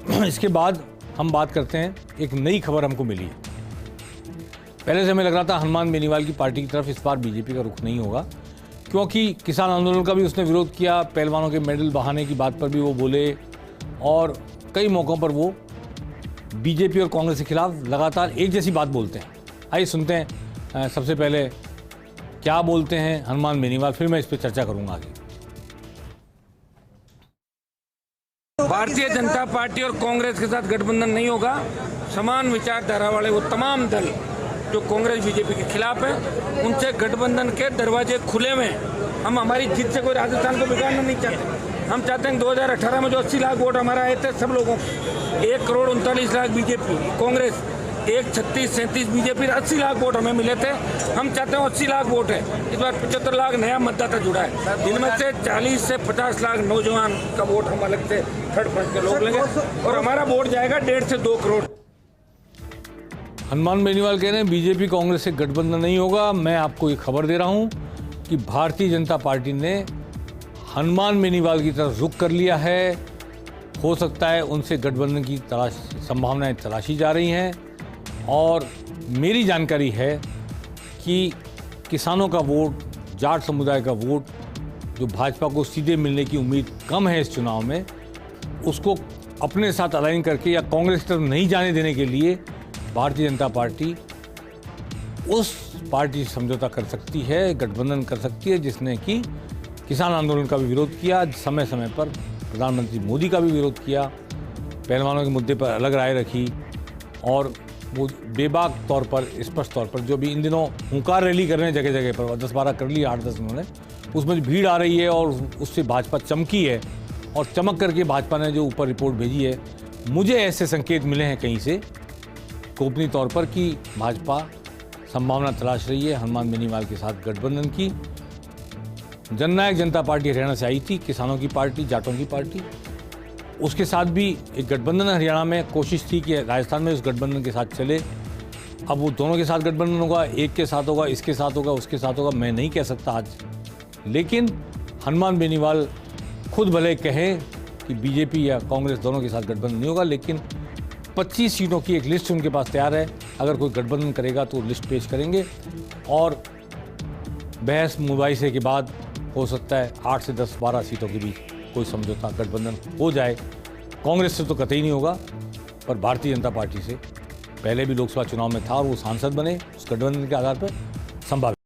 इसके बाद हम बात करते हैं, एक नई खबर हमको मिली है। पहले से हमें लग रहा था हनुमान बेनीवाल की पार्टी की तरफ इस बार बीजेपी का रुख नहीं होगा, क्योंकि किसान आंदोलन का भी उसने विरोध किया, पहलवानों के मेडल बहाने की बात पर भी वो बोले और कई मौक़ों पर वो बीजेपी और कांग्रेस के खिलाफ लगातार एक जैसी बात बोलते हैं। आइए सुनते हैं सबसे पहले क्या बोलते हैं हनुमान बेनीवाल, फिर मैं इस पर चर्चा करूंगा आगे। भारतीय जनता पार्टी और कांग्रेस के साथ गठबंधन नहीं होगा। समान विचारधारा वाले वो तमाम दल जो कांग्रेस बीजेपी के खिलाफ है, उनसे गठबंधन के दरवाजे खुले में। हम हमारी जीत से कोई राजस्थान को बिगाड़ना नहीं चाहते। हम चाहते हैं 2018 में जो 80 लाख वोट हमारा आए थे सब लोगों को, 1,39,00,000 BJP Congress, 1,36,37 BJP, 80 lakh vote हमें मिले थे। हम चाहते हैं 80 लाख वोट है। इस बार 75 लाख नया मतदाता जुड़ा है, जिनमें से 40 से 50 लाख नौजवान का वोट हम अलग से थर्ड फ्रंट के लोग लेंगे और हमारा वोट जाएगा 1.5 से 2 करोड़। हनुमान बेनीवाल कह रहे हैं बीजेपी कांग्रेस से गठबंधन नहीं होगा। मैं आपको ये खबर दे रहा हूं कि भारतीय जनता पार्टी ने हनुमान बेनीवाल की तरफ रुख कर लिया है। हो सकता है उनसे गठबंधन की संभावनाएं तलाशी जा रही हैं और मेरी जानकारी है कि किसानों का वोट, जाट समुदाय का वोट जो भाजपा को सीधे मिलने की उम्मीद कम है इस चुनाव में, उसको अपने साथ अलाइन करके या कांग्रेस की तरफ नहीं जाने देने के लिए भारतीय जनता पार्टी उस पार्टी से समझौता कर सकती है, गठबंधन कर सकती है जिसने कि किसान आंदोलन का भी विरोध किया, समय समय पर प्रधानमंत्री मोदी का भी विरोध किया, पहलवानों के मुद्दे पर अलग राय रखी और वो बेबाक तौर पर, स्पष्ट तौर पर जो भी इन दिनों हुंकार रैली कर रहे हैं जगह जगह पर, 10-12 कर ली, 8-10 उन्होंने, उसमें भीड़ आ रही है और उससे भाजपा चमकी है और चमक करके भाजपा ने जो ऊपर रिपोर्ट भेजी है, मुझे ऐसे संकेत मिले हैं कहीं से गोपनीय तौर पर कि भाजपा संभावना तलाश रही है हनुमान बेनीवाल के साथ गठबंधन की। जननायक जनता पार्टी हरियाणा से आई थी, किसानों की पार्टी, जाटों की पार्टी, उसके साथ भी एक गठबंधन हरियाणा में कोशिश थी कि राजस्थान में उस गठबंधन के साथ चले। अब वो दोनों के साथ गठबंधन होगा, एक के साथ होगा, इसके साथ होगा, उसके साथ होगा, मैं नहीं कह सकता आज। लेकिन हनुमान बेनीवाल खुद भले कहें कि बीजेपी या कांग्रेस दोनों के साथ गठबंधन नहीं होगा, लेकिन 25 सीटों की एक लिस्ट उनके पास तैयार है। अगर कोई गठबंधन करेगा तो लिस्ट पेश करेंगे और बहस मुबाहिसे के बाद हो सकता है 8 से 10-12 सीटों के बीच कोई समझौता गठबंधन हो जाए। कांग्रेस से तो कतई नहीं होगा, पर भारतीय जनता पार्टी से पहले भी लोकसभा चुनाव में था और वो सांसद बने, उस गठबंधन के आधार पर संभावित।